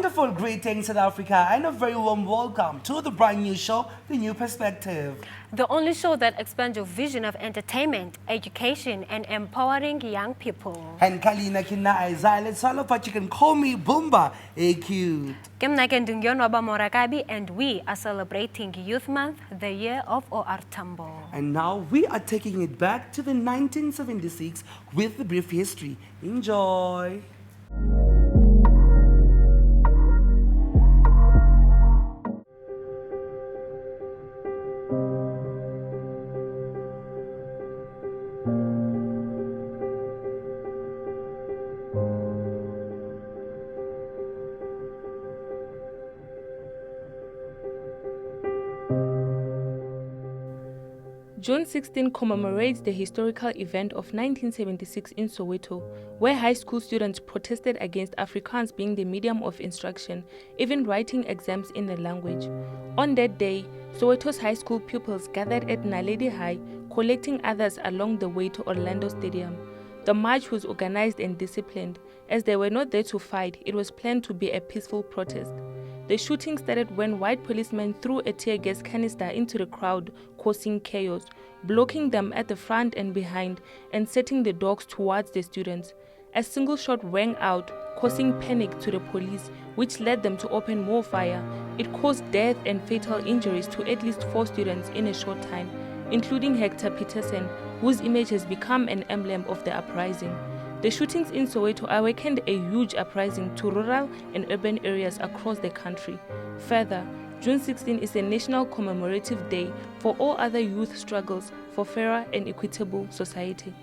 Wonderful greetings, South Africa, and a very warm welcome to the brand new show, The New Perspective. The only show that expands your vision of entertainment, education, and empowering young people. And Kalina Kina Isaiah Salo, but you can call me Boomba, AQ. And we are celebrating Youth Month, the year of OR Tambo. And now we are taking it back to the 1976 with the brief history. Enjoy. June 16 commemorates the historical event of 1976 in Soweto, where high school students protested against Afrikaans being the medium of instruction, even writing exams in the language. On that day, Soweto's high school pupils gathered at Naledi High, collecting others along the way to Orlando Stadium. The march was organized and disciplined. As they were not there to fight, it was planned to be a peaceful protest. The shooting started when white policemen threw a tear gas canister into the crowd, causing chaos, blocking them at the front and behind, and setting the dogs towards the students. A single shot rang out, causing panic to the police, which led them to open more fire. It caused death and fatal injuries to at least 4 students in a short time, including Hector Peterson, whose image has become an emblem of the uprising. The shootings in Soweto awakened a huge uprising to rural and urban areas across the country. Further, June 16 is a national commemorative day for all other youth struggles for fairer and equitable society.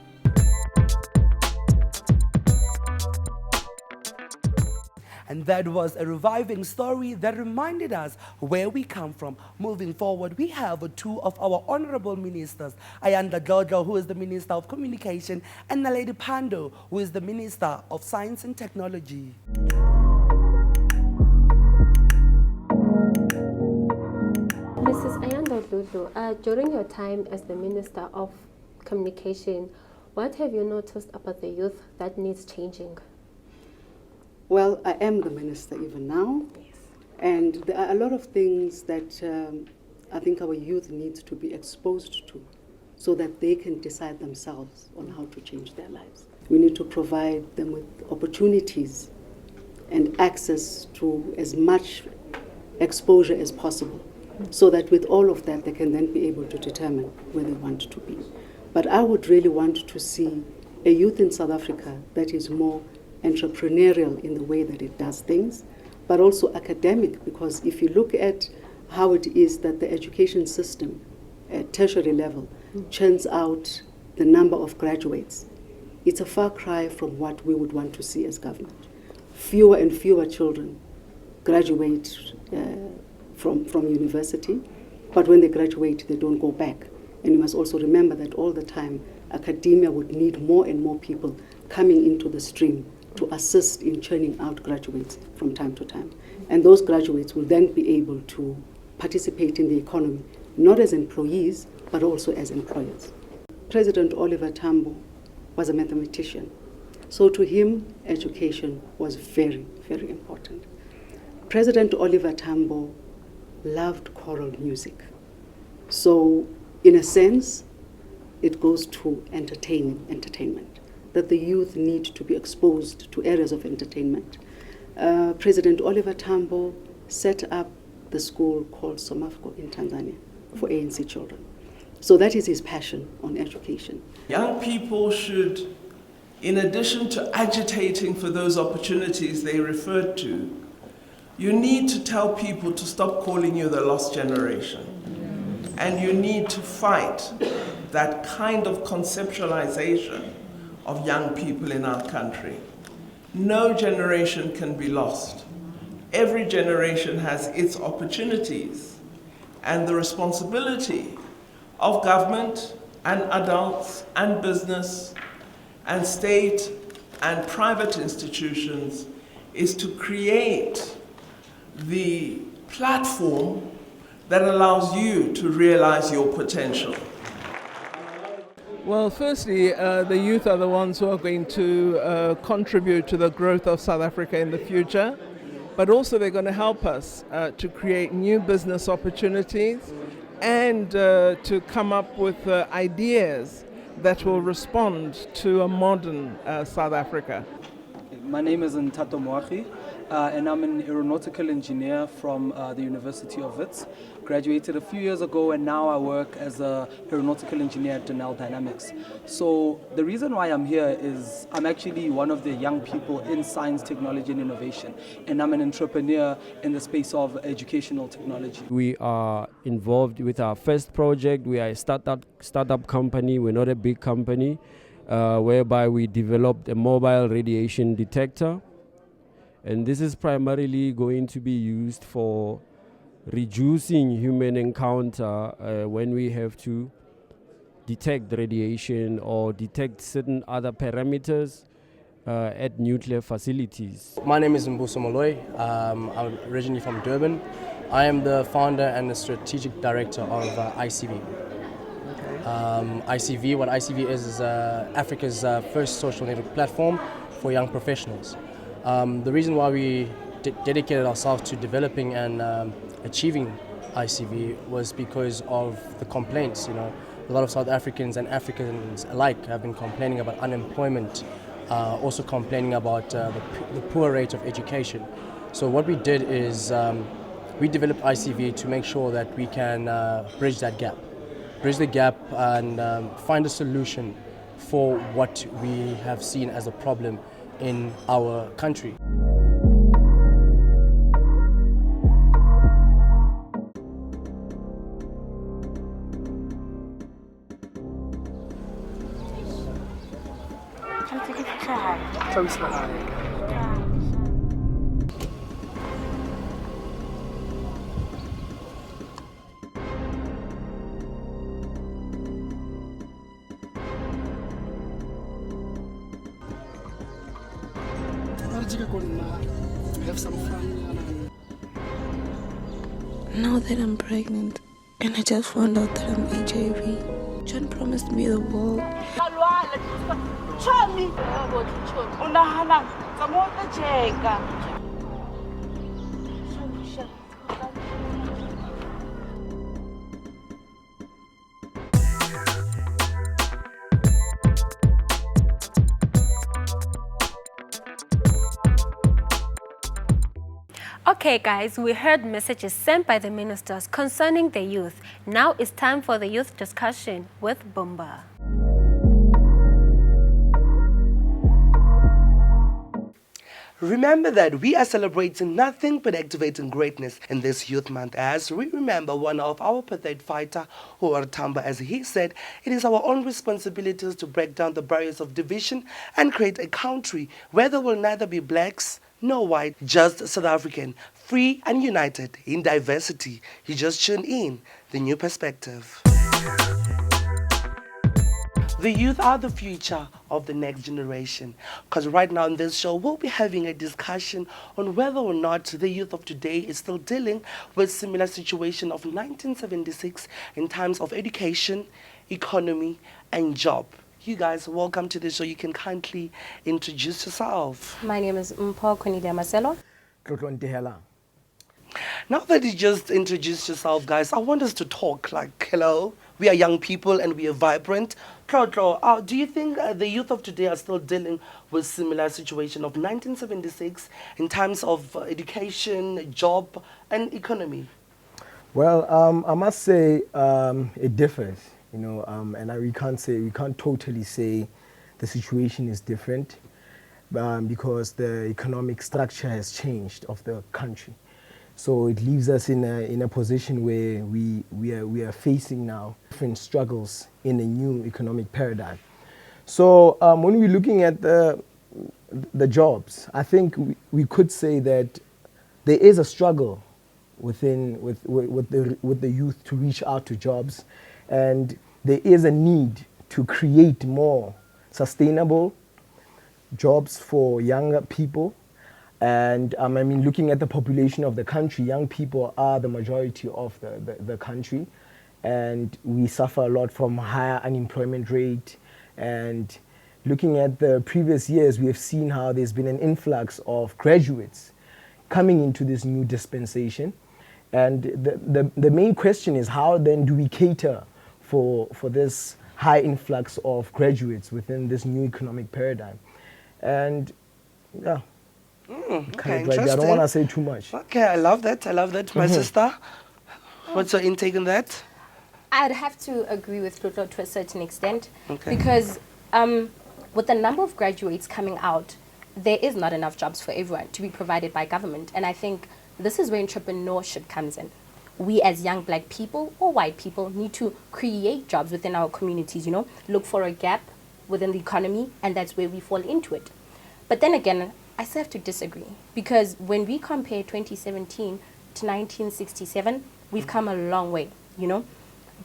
And that was a reviving story that reminded us where we come from. Moving forward, we have 2 of our honorable ministers, Ayanda Dlodlo, who is the Minister of Communication, and Naledi Pando, who is the Minister of Science and Technology. Mrs. Ayanda Dlodlo, during your time as the Minister of Communication, what have you noticed about the youth that needs changing? Well, I am the minister even now, yes. And there are a lot of things that I think our youth needs to be exposed to so that they can decide themselves on how to change their lives. We need to provide them with opportunities and access to as much exposure as possible so that with all of that they can then be able to determine where they want to be. But I would really want to see a youth in South Africa that is more entrepreneurial in the way that it does things, but also academic, because if you look at how it is that the education system at tertiary level churns out the number of graduates, it's a far cry from what we would want to see as government. Fewer and fewer children graduate from university, but when they graduate, they don't go back. And you must also remember that all the time, academia would need more and more people coming into the stream to assist in churning out graduates from time to time. And those graduates will then be able to participate in the economy, not as employees, but also as employers. President Oliver Tambo was a mathematician. So to him, education was very, very important. President Oliver Tambo loved choral music. So in a sense, it goes to entertainment, that the youth need to be exposed to areas of entertainment. President Oliver Tambo set up the school called Somafco in Tanzania for ANC children. So that is his passion on education. Young people should, in addition to agitating for those opportunities they referred to, you need to tell people to stop calling you the lost generation. And you need to fight that kind of conceptualization of young people in our country. No generation can be lost. Every generation has its opportunities, and the responsibility of government and adults and business and state and private institutions is to create the platform that allows you to realize your potential. Well, firstly, the youth are the ones who are going to contribute to the growth of South Africa in the future. but also they're going to help us to create new business opportunities and to come up with ideas that will respond to a modern South Africa. My name is Ntato Moachi, and I'm an aeronautical engineer from the University of Wits. Graduated a few years ago, and now I work as an aeronautical engineer at Denel Dynamics. So the reason why I'm here is I'm actually one of the young people in science, technology, and innovation, and I'm an entrepreneur in the space of educational technology. We are involved with our first project. We are a startup company. We're not a big company. Whereby we developed a mobile radiation detector, and this is primarily going to be used for reducing human encounter when we have to detect radiation or detect certain other parameters at nuclear facilities. My name is Mbuso Moloi. I'm originally from Durban. I am the founder and the strategic director of ICV. ICV, what ICV is Africa's first social network platform for young professionals. The reason why we dedicated ourselves to developing and achieving ICV was because of the complaints. You know, a lot of South Africans and Africans alike have been complaining about unemployment, also complaining about the poor rate of education. So what we did is we developed ICV to make sure that we can bridge the gap and find a solution for what we have seen as a problem in our country. Now that I'm pregnant and I just found out that I'm HIV, John promised me the world. Okay, guys, we heard messages sent by the ministers concerning the youth. Now it's time for the youth discussion with Bumba. Remember that we are celebrating nothing but activating greatness in this Youth Month as we remember one of our pathetic fighter, Tamba, as he said, it is our own responsibilities to break down the barriers of division and create a country where there will neither be blacks nor white, just South African, free and united in diversity. You just tune in, the new perspective. The youth are the future of the next generation, because right now in this show we'll be having a discussion on whether or not the youth of today is still dealing with similar situation of 1976 in terms of education, economy and job. You guys, welcome to the show. You can kindly introduce yourself. My name is Mpho Konidia Marcelo. Now that you just introduced yourself, guys, I want us to talk like, hello, we are young people and we are vibrant. Do you think the youth of today are still dealing with similar situation of 1976 in terms of education, job, and economy? Well, I must say it differs, you know, and we can't totally say the situation is different because the economic structure has changed of the country. So it leaves us in a position where we are facing now different struggles in a new economic paradigm. So when we're looking at the jobs, I think we could say that there is a struggle with the youth to reach out to jobs, and there is a need to create more sustainable jobs for younger people. And I mean, looking at the population of the country, young people are the majority of the country, and we suffer a lot from higher unemployment rate. And looking at the previous years, we have seen how there's been an influx of graduates coming into this new dispensation. And the main question is, how then do we cater for this high influx of graduates within this new economic paradigm? And yeah, Okay, I don't want to say too much. Okay, I love that. My sister, what's your intake on that? I'd have to agree with Pluto to a certain extent. Okay. Because with the number of graduates coming out, there is not enough jobs for everyone to be provided by government. And I think this is where entrepreneurship comes in. We as young black people or white people need to create jobs within our communities, you know, look for a gap within the economy, and that's where we fall into it. But then again, I still have to disagree, because when we compare 2017 to 1967, we've come a long way, you know.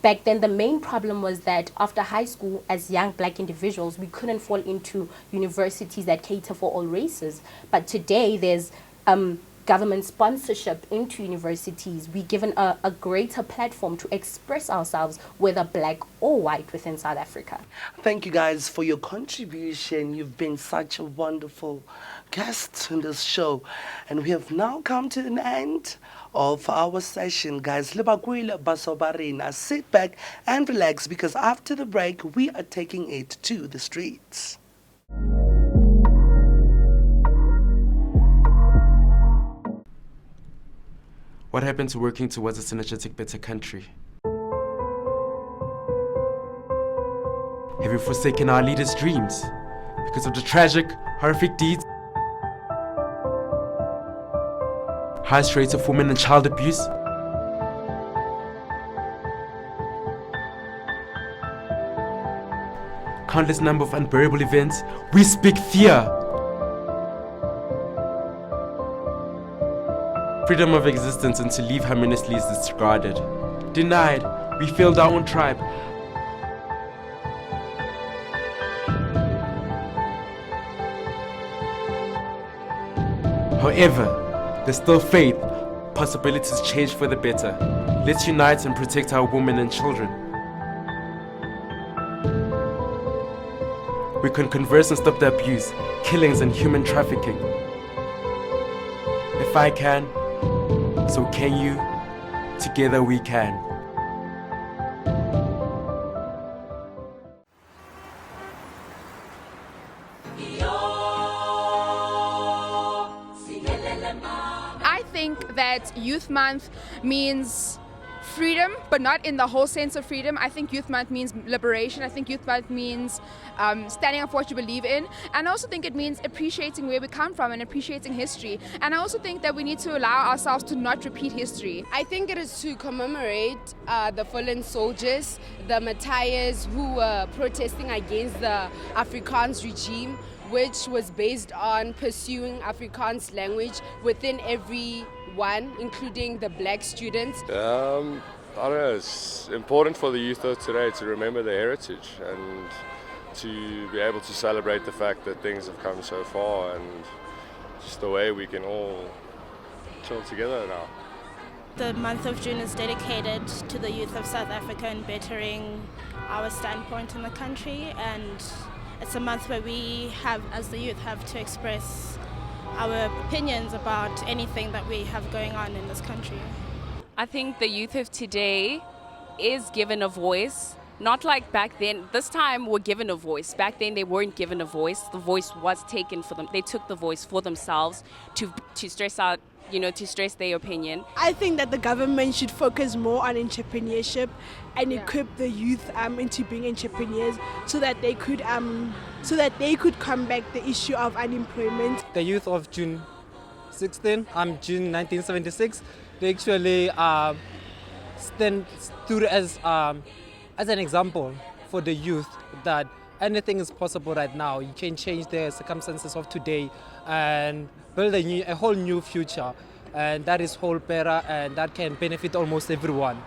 Back then, the main problem was that after high school, as young black individuals, we couldn't fall into universities that cater for all races. But today, there's government sponsorship into universities. We're given a greater platform to express ourselves, whether black or white, within South Africa. Thank you guys for your contribution. You've been such a wonderful guest in this show. And we have now come to an end of our session, guys. Libakwile basobarina. Sit back and relax, because after the break, we are taking it to the streets. What happened to working towards a synergetic, better country? Have we forsaken our leaders' dreams because of the tragic, horrific deeds? Highest rates of women and child abuse? Countless number of unbearable events. We speak fear. Freedom of existence and to live harmoniously is disregarded. Denied. We failed our own tribe. However, there's still faith. Possibilities change for the better. Let's unite and protect our women and children. We can converse and stop the abuse, killings and human trafficking. If I can, so can you. Together we can. I think that Youth Month means freedom, but not in the whole sense of freedom. I think Youth Month means liberation. I think Youth Month means standing up for what you believe in. And I also think it means appreciating where we come from and appreciating history. And I also think that we need to allow ourselves to not repeat history. I think it is to commemorate the fallen soldiers, the martyrs who were protesting against the Afrikaans regime, which was based on pursuing Afrikaans language within everyone, including the black students. I don't know, it's important for the youth of today to remember their heritage and to be able to celebrate the fact that things have come so far and just the way we can all chill together now. The month of June is dedicated to the youth of South Africa and bettering our standpoint in the country, and it's a month where we have, as the youth, have to express our opinions about anything that we have going on in this country. I think the youth of today is given a voice, not like back then. This time we're given a voice. Back then they weren't given a voice. The voice was taken for them. They took the voice for themselves to stress out, to stress their opinion. I think that the government should focus more on entrepreneurship and equip the youth into being entrepreneurs so that they could combat the issue of unemployment. The youth of June 16, June 1976, they actually stood as an example for the youth that anything is possible right now. You can change the circumstances of today and build a whole new future, and that is whole better, and that can benefit almost everyone.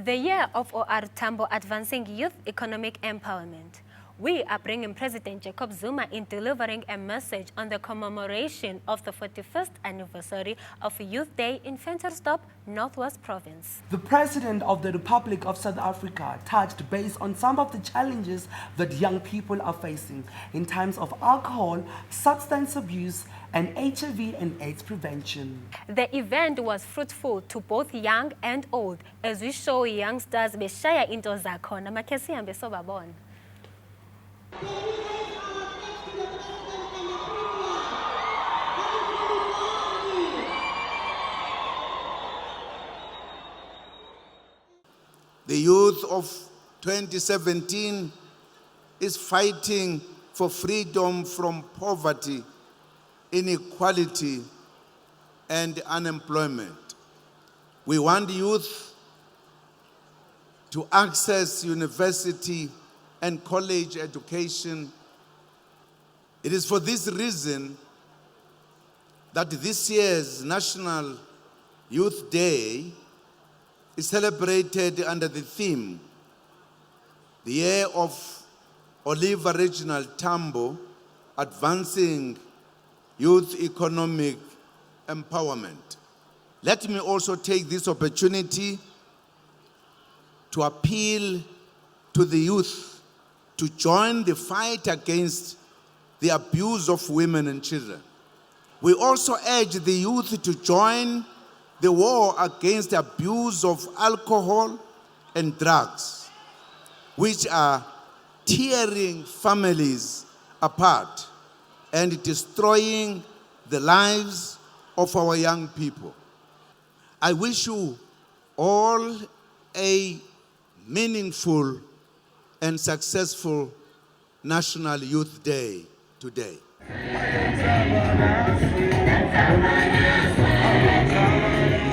The year of OR Tambo Advancing Youth Economic Empowerment. We are bringing President Jacob Zuma in delivering a message on the commemoration of the 41st anniversary of Youth Day in Ventersdorp, Northwest Province. The President of the Republic of South Africa touched base on some of the challenges that young people are facing in times of alcohol, substance abuse, and HIV and AIDS prevention. The event was fruitful to both young and old as we show youngsters beshaya into zakhona makhesi hambe sobabona. The youth of 2017 is fighting for freedom from poverty, inequality, and unemployment. We want youth to access university and college education. It is for this reason that this year's National Youth Day is celebrated under the theme, the year of Oliver Reginald Tambo, advancing youth economic empowerment. Let me also take this opportunity to appeal to the youth to join the fight against the abuse of women and children. We also urge the youth to join the war against the abuse of alcohol and drugs, which are tearing families apart and destroying the lives of our young people. I wish you all a meaningful and successful National Youth Day today.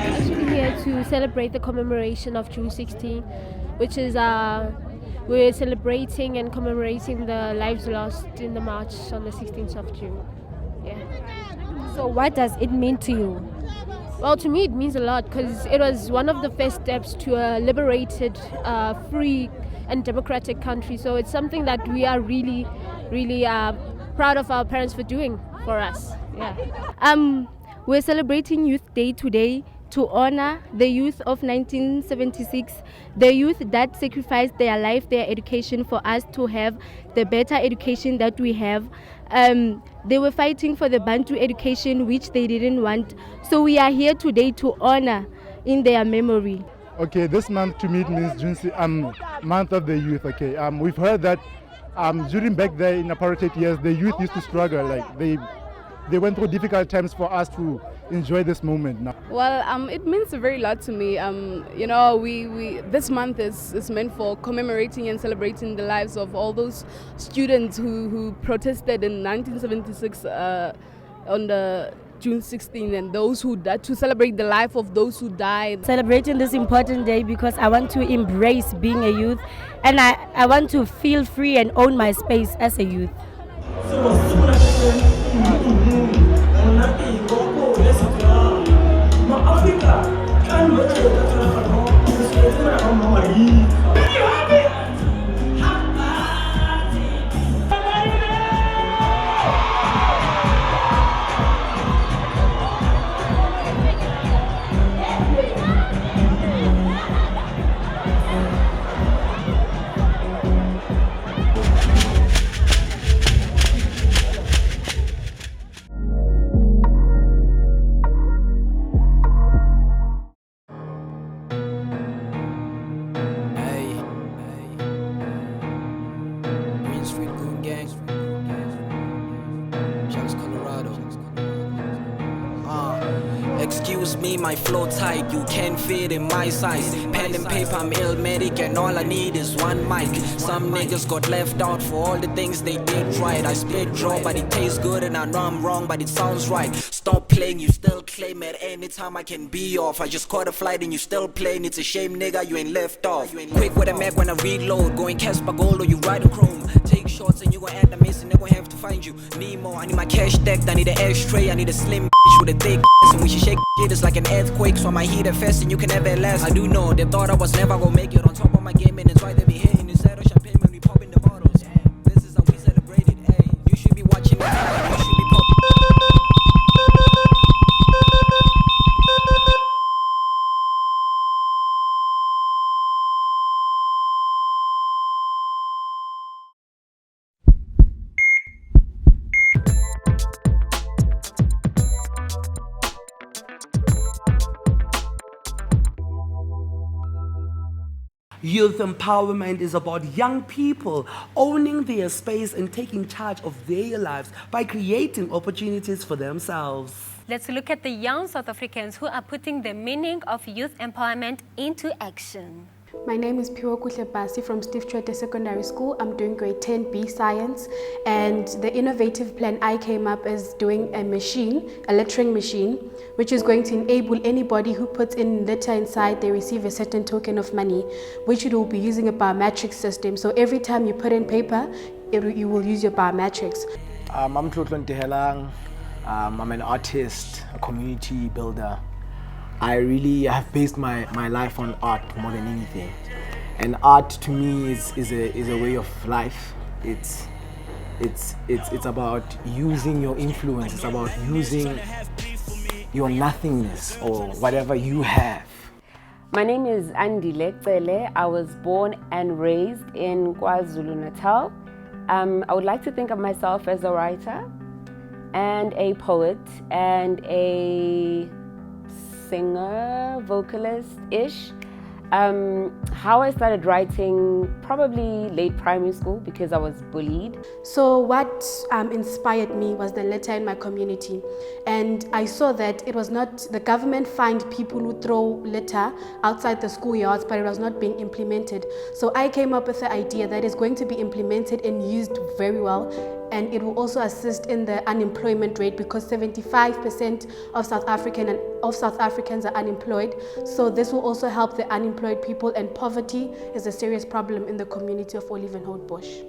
Actually here to celebrate the commemoration of June 16, which is we're celebrating and commemorating the lives lost in the march on the 16th of June. Yeah. So what does it mean to you? Well, to me it means a lot because it was one of the first steps to a liberated, free and democratic country. So it's something that we are really, really proud of our parents for doing for us. Yeah. We're celebrating Youth Day today to honor the youth of 1976, the youth that sacrificed their life, their education for us to have the better education that we have. They were fighting for the Bantu education, which they didn't want. So we are here today to honor in their memory. Okay, this month to me it means June, month of the youth. Okay, we've heard that during back there in apartheid years, the youth used to struggle. Like they went through difficult times for us to enjoy this moment now. Well, it means a very lot to me. You know, we this month is meant for commemorating and celebrating the lives of all those students who protested in 1976 on the June 16, and those who died, to celebrate the life of those who died. Celebrating this important day because I want to embrace being a youth, and I want to feel free and own my space as a youth. Excuse me, my flow tight, you can't fit in my size. Pen and paper, I'm illmatic, and all I need is one mic. Some niggas got left out for all the things they did right. I spit draw, but it tastes good, and I know I'm wrong, but it sounds right. Stop playing, you still claim it. Anytime I can be off. I just caught a flight and you still playing. It's a shame, nigga, you ain't left off. Quick with a Mac when I reload, going Casper Gold or you ride a chrome. Take shots and you gon' add the missing, they gon' have to find you. Nemo, I need my cash stacked, I need an ashtray, I need a slim bitch with a thick ass, and when she shake shit, it's like an earthquake, so I might heat it fast and you can never last. I do know, they thought I was never gonna make it on top of my game, and it's why they be hating. Instead of champagne when we popping the bottles. This is Youth empowerment is about young people owning their space and taking charge of their lives by creating opportunities for themselves. Let's look at the young South Africans who are putting the meaning of youth empowerment into action. My name is Piwa Kuhlebasi from Steve Tshwete Secondary School. I'm doing grade 10B science, and the innovative plan I came up is doing a machine, a lettering machine, which is going to enable anybody who puts in letter inside, they receive a certain token of money, which it will be using a biometric system. So every time you put in paper, you will use your biometrics. I'm Tlotlo Ntehelang. I'm an artist, a community builder. I have based my life on art more than anything. And art to me is a way of life. It's about using your influence. It's about using your nothingness or whatever you have. My name is Andile Cele. I was born and raised in KwaZulu-Natal. I would like to think of myself as a writer and a poet and a singer, vocalist-ish. How I started writing, probably late primary school because I was bullied. So what inspired me was the litter in my community. And I saw that it was not, the government fined people who throw litter outside the schoolyards, but it was not being implemented. So I came up with the idea that it's going to be implemented and used very well. And it will also assist in the unemployment rate because 75% of South Africans are unemployed. So this will also help the unemployed people, and poverty is a serious problem in the community of Olivenhout-Bush.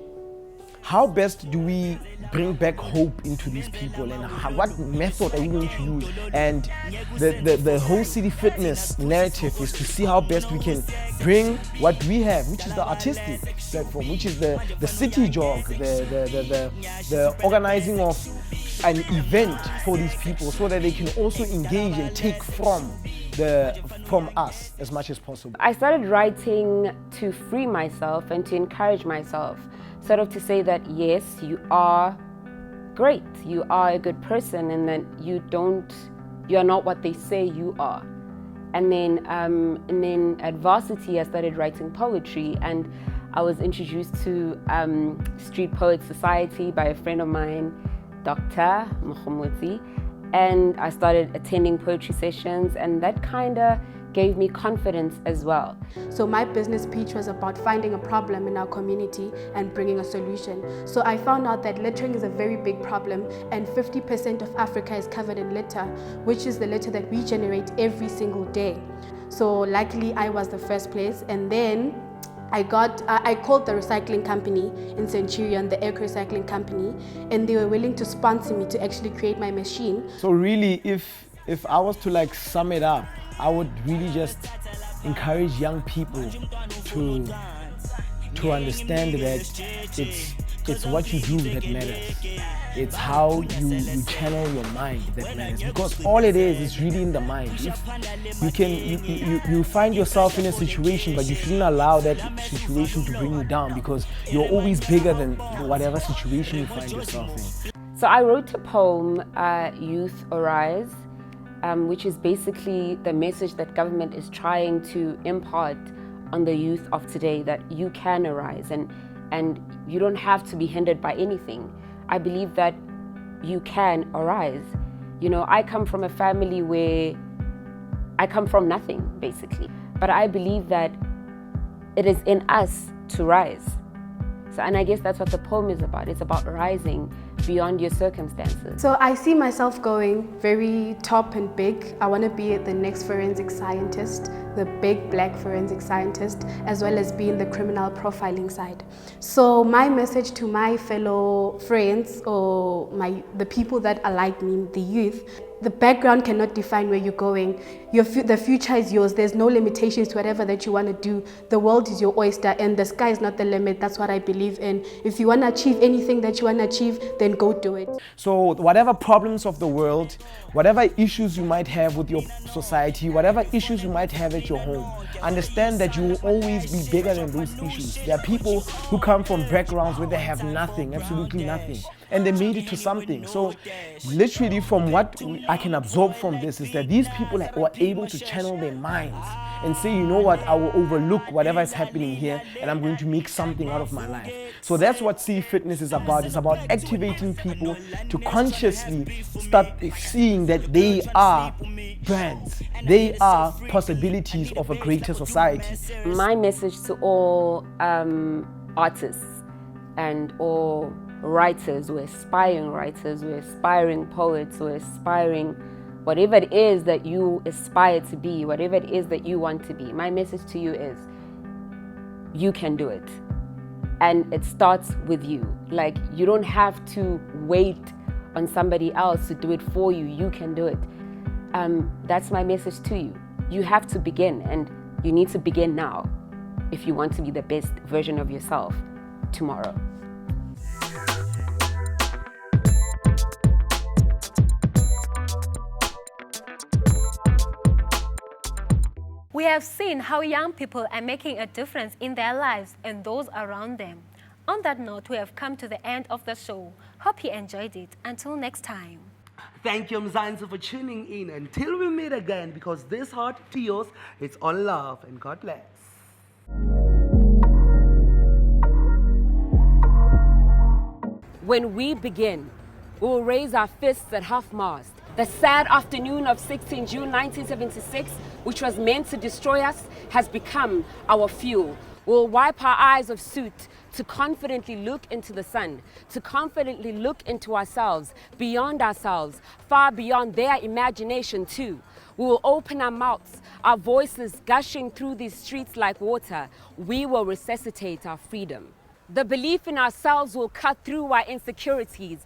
How best do we bring back hope into these people, and what method are we going to use? And the whole City Fitness narrative is to see how best we can bring what we have, which is the artistic platform, which is the city jog, the organizing of an event for these people, so that they can also engage and take from us as much as possible. I started writing to free myself and to encourage myself, sort of to say that yes, you are great, you are a good person, and that you are not what they say you are. And then at varsity I started writing poetry, and I was introduced to Street Poets Society by a friend of mine, Dr. Mokhomotsi, and I started attending poetry sessions, and that kind of gave me confidence as well. So my business pitch was about finding a problem in our community and bringing a solution. So I found out that littering is a very big problem, and 50% of Africa is covered in litter, which is the litter that we generate every single day. So luckily I was the first place, and then I called the recycling company in Centurion, the Eco Recycling Company, and they were willing to sponsor me to actually create my machine. So really, if I was to sum it up, I would really just encourage young people to understand that it's what you do that matters. It's how you channel your mind that matters, because all it is really in the mind. You find yourself in a situation, but you shouldn't allow that situation to bring you down, because you're always bigger than whatever situation you find yourself in. So I wrote a poem, Youth Arise, which is basically the message that government is trying to impart on the youth of today, that you can arise and you don't have to be hindered by anything. I believe that you can arise. You know, I come from a family where I come from nothing, basically. But I believe that it is in us to rise. So, and I guess that's what the poem is about. It's about rising beyond your circumstances. So I see myself going very top and big. I want to be the next forensic scientist, the big black forensic scientist, as well as be in the criminal profiling side. So my message to my fellow friends, or the people that are like me, the youth, the background cannot define where you're going. The future is yours. There's no limitations to whatever that you want to do. The world is your oyster, and the sky is not the limit. That's what I believe in. If you want to achieve anything that you want to achieve, then go do it. So whatever problems of the world, whatever issues you might have with your society, whatever issues you might have at your home, understand that you will always be bigger than those issues. There are people who come from backgrounds where they have nothing, absolutely nothing, and they made it to something. So literally, from what I can absorb from this is that these people were able to channel their minds and say, you know what, I will overlook whatever is happening here and I'm going to make something out of my life. So that's what See Fitness is about. It's about activating people to consciously start seeing that they are brands. They are possibilities of a greater society. My message to all artists and all writers, or aspiring poets, or aspiring whatever it is that you aspire to be, whatever it is that you want to be. My message to you is, you can do it. And it starts with you. Like, you don't have to wait on somebody else to do it for you. You can do it. That's my message to you. You have to begin, and you need to begin now if you want to be the best version of yourself tomorrow. We have seen how young people are making a difference in their lives and those around them. On that note, we have come to the end of the show. Hope you enjoyed it. Until next time. Thank you, Mzansi, for tuning in. Until we meet again, because this heart to yours, it's all love, and God bless. When we begin, we will raise our fists at half-mast. The sad afternoon of 16 June 1976, which was meant to destroy us, has become our fuel. We'll wipe our eyes of soot to confidently look into the sun, to confidently look into ourselves, beyond ourselves, far beyond their imagination too. We will open our mouths, our voices gushing through these streets like water. We will resuscitate our freedom. The belief in ourselves will cut through our insecurities.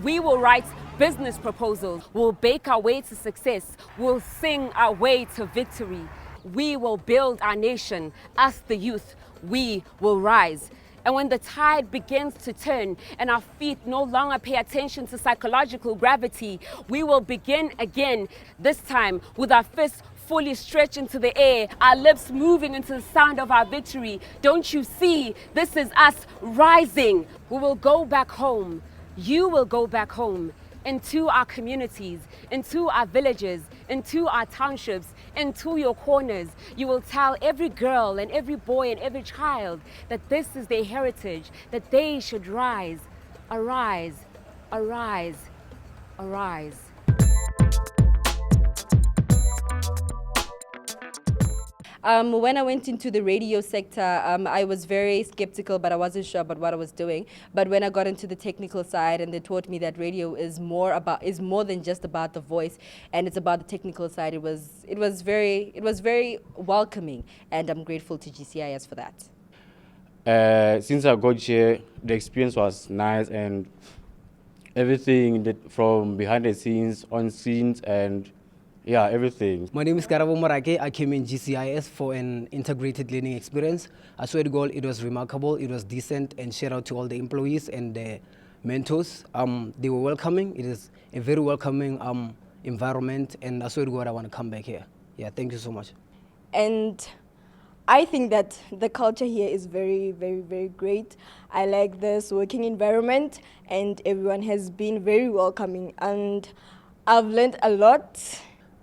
We will write business proposals. We'll bake our way to success. We'll sing our way to victory. We will build our nation. Us, the youth, we will rise. And when the tide begins to turn and our feet no longer pay attention to psychological gravity, we will begin again, this time with our fists fully stretched into the air, our lips moving into the sound of our victory. Don't you see? This is us rising. We will go back home. You will go back home, into our communities, into our villages, into our townships, into your corners. You will tell every girl and every boy and every child that this is their heritage, that they should rise. Arise, arise, arise. When I went into the radio sector, I was very skeptical, but I wasn't sure about what I was doing. But when I got into the technical side, and they taught me that radio is more than just about the voice, and it's about the technical side, it was very welcoming, and I'm grateful to GCIS for that. Since I got here, the experience was nice, and everything from behind the scenes, on scenes, and yeah, everything. My name is Karabo Morake. I came in GCIS for an integrated learning experience. I swear to God, it was remarkable, it was decent, and shout out to all the employees and the mentors. They were welcoming. It is a very welcoming environment, and I swear to God, I want to come back here. Yeah, thank you so much. And I think that the culture here is very, very, very great. I like this working environment, and everyone has been very welcoming, and I've learned a lot.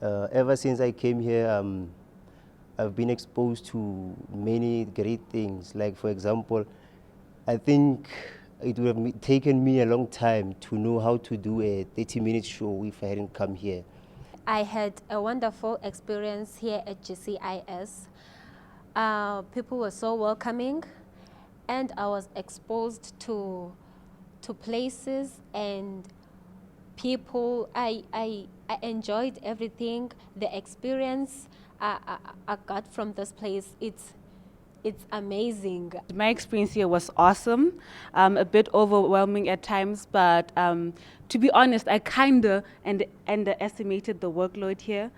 Ever since I came here, I've been exposed to many great things. Like, for example, I think it would have taken me a long time to know how to do a 30-minute show if I hadn't come here. I had a wonderful experience here at GCIS. People were so welcoming, and I was exposed to places and people. I enjoyed everything. The experience I got from this place, it's amazing. My experience here was awesome, a bit overwhelming at times, but to be honest, I kinda underestimated the workload here.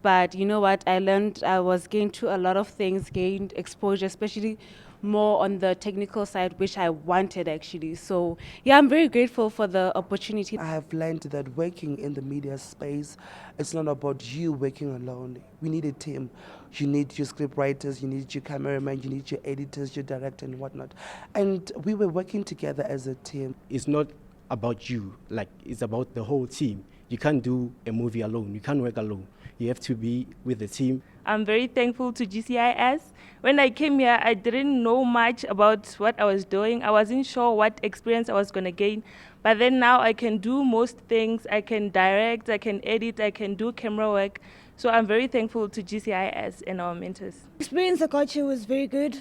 But you know what, I learned, I was gained to a lot of things, gained exposure, especially more on the technical side, which I wanted actually. So yeah, I'm very grateful for the opportunity. I have learned that working in the media space, it's not about you working alone. We need a team. You need your script writers, you need your cameraman, you need your editors, your director and whatnot. And we were working together as a team. It's not about you, like it's about the whole team. You can't do a movie alone, you can't work alone. You have to be with the team. I'm very thankful to GCIS. When I came here, I didn't know much about what I was doing. I wasn't sure what experience I was going to gain. But then now I can do most things. I can direct, I can edit, I can do camera work. So I'm very thankful to GCIS and our mentors. Experience the culture was very good.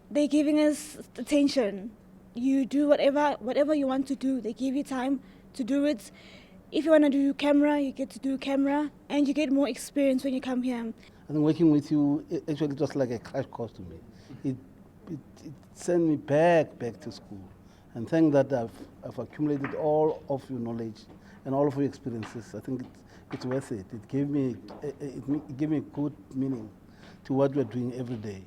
They're giving us attention. You do whatever you want to do. They give you time to do it. If you want to do camera, you get to do camera, and you get more experience when you come here. I think working with you, actually it was like a crash course to me. It sent me back to school. And thank that I've accumulated all of your knowledge and all of your experiences. I think it's worth it. It gave me good meaning to what we're doing every day.